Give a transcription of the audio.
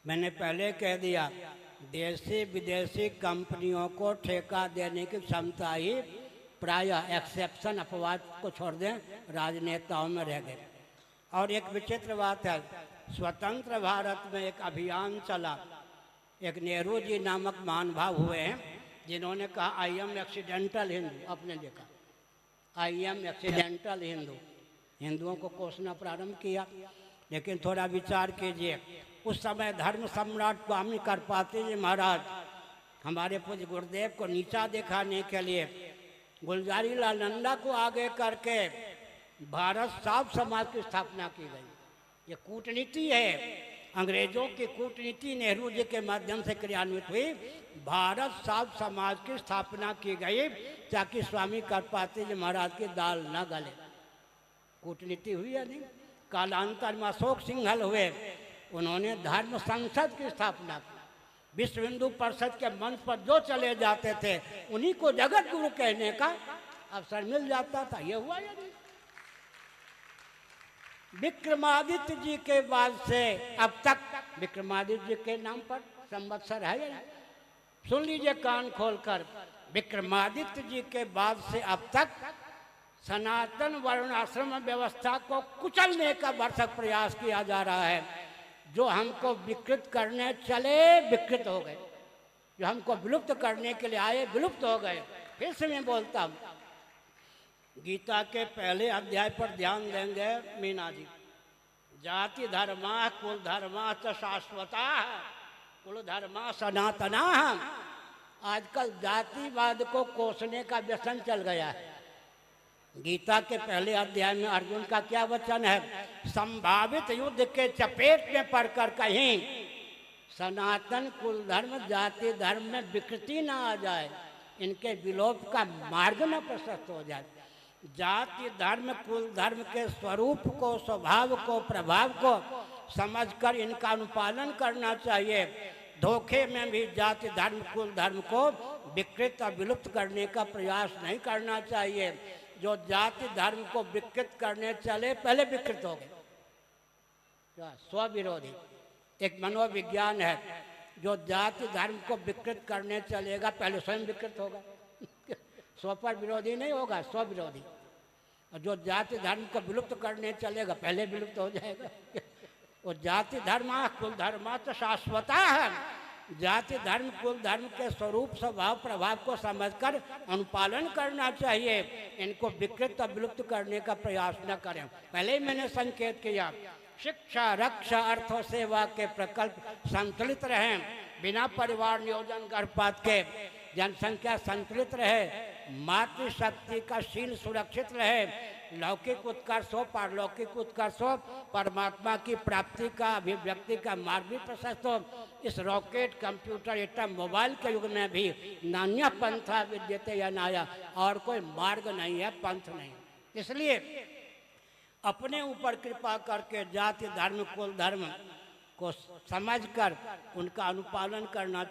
मैंने पहले कह दिया, देशी विदेशी कंपनियों को ठेका देने की क्षमता ही प्रायः एक्सेप्शन अपवाद को छोड़ दें राजनेताओं में रह गए। और एक विचित्र बात है, स्वतंत्र भारत में एक अभियान चला, एक नेहरू जी नामक महानुभाव हुए हैं जिन्होंने कहा आई एम एक्सीडेंटल हिंदू। आपने देखा, आई एम एक्सीडेंटल हिंदू, हिंदुओं को कोसना प्रारंभ किया। लेकिन थोड़ा विचार कीजिए, उस समय धर्म सम्राट स्वामी करपात्री जी महाराज हमारे पूज्य गुरुदेव को नीचा दिखाने के लिए गुलजारी लाल नंदा को आगे करके भारत साफ समाज की स्थापना की गई। ये कूटनीति है, अंग्रेजों की कूटनीति नेहरू जी के माध्यम से क्रियान्वित हुई। भारत साफ समाज की स्थापना की गई ताकि स्वामी करपात्री जी महाराज की दाल न गले। कूटनीति हुई या नहीं? कालांतर में अशोक सिंघल हुए, उन्होंने धर्म संसद की स्थापना की। विश्व हिंदू परिषद के मंच पर जो चले जाते थे उन्हीं को जगत गुरु कहने का अवसर मिल जाता था। ये हुआ या नहीं? विक्रमादित्य जी के बाद से अब तक, विक्रमादित्य जी के नाम पर संवत्सर है या नहीं? सुन लीजिए कान खोलकर, विक्रमादित्य जी के बाद से अब तक सनातन वर्णाश्रम व्यवस्था को कुचलने का भरसक प्रयास किया जा रहा है। जो हमको विकृत करने चले विकृत हो गए, जो हमको विलुप्त करने के लिए आए विलुप्त हो गए। फिर से मैं बोलता हूँ, गीता के पहले अध्याय पर ध्यान देंगे मीना जी। जाति धर्मा कुल धर्मा च शाश्वता, कुल धर्मा सनातना। आजकल जातिवाद को कोसने का व्यसन चल गया है। गीता के पहले अध्याय में अर्जुन का क्या वचन है? संभावित युद्ध के चपेट में पड़कर कहीं सनातन कुल धर्म जाति धर्म में विकृति ना आ जाए, इनके विलोप का मार्ग न प्रशस्त हो जाए। जाति धर्म कुल धर्म के स्वरूप को, स्वभाव को, प्रभाव को समझकर इनका अनुपालन करना चाहिए। धोखे में भी जाति धर्म कुल धर्म को विकृत और विलुप्त करने का प्रयास नहीं करना चाहिए। जो जाति धर्म को विकृत करने चले पहले विकृत हो गए। स्वविरोधी एक मनोविज्ञान है, जो जाति धर्म को विकृत करने चलेगा पहले स्वयं विकृत होगा। स्व पर विरोधी नहीं होगा, स्वविरोधी। और जो जाति धर्म को विलुप्त करने चलेगा पहले विलुप्त हो जाएगा। वो जाति धर्म कुल धर्मा तो शाश्वता है। जाति धर्म कुल धर्म के स्वरूप स्वभाव प्रभाव को समझकर अनुपालन करना चाहिए। इनको विकृत और विलुप्त करने का प्रयास न करें। पहले ही मैंने संकेत किया, शिक्षा रक्षा अर्थ और सेवा के प्रकल्प संतुलित रहें, बिना परिवार नियोजन गर्भपात के जनसंख्या संतुलित रहे, मातृशक्ति का शील सुरक्षित रहे, लौकिक उत्कर्ष हो, पारलौकिक उत्कर्ष हो, परमात्मा की प्राप्ति का अभिव्यक्ति का मार्ग भी प्रशस्त हो। इस रॉकेट कंप्यूटर एटम मोबाइल के युग में भी नान्य पंथा विद्यते या नाया, और कोई मार्ग नहीं है, पंथ नहीं। इसलिए अपने ऊपर कृपा करके जाति धर्म कुल धर्म को समझकर उनका अनुपालन करना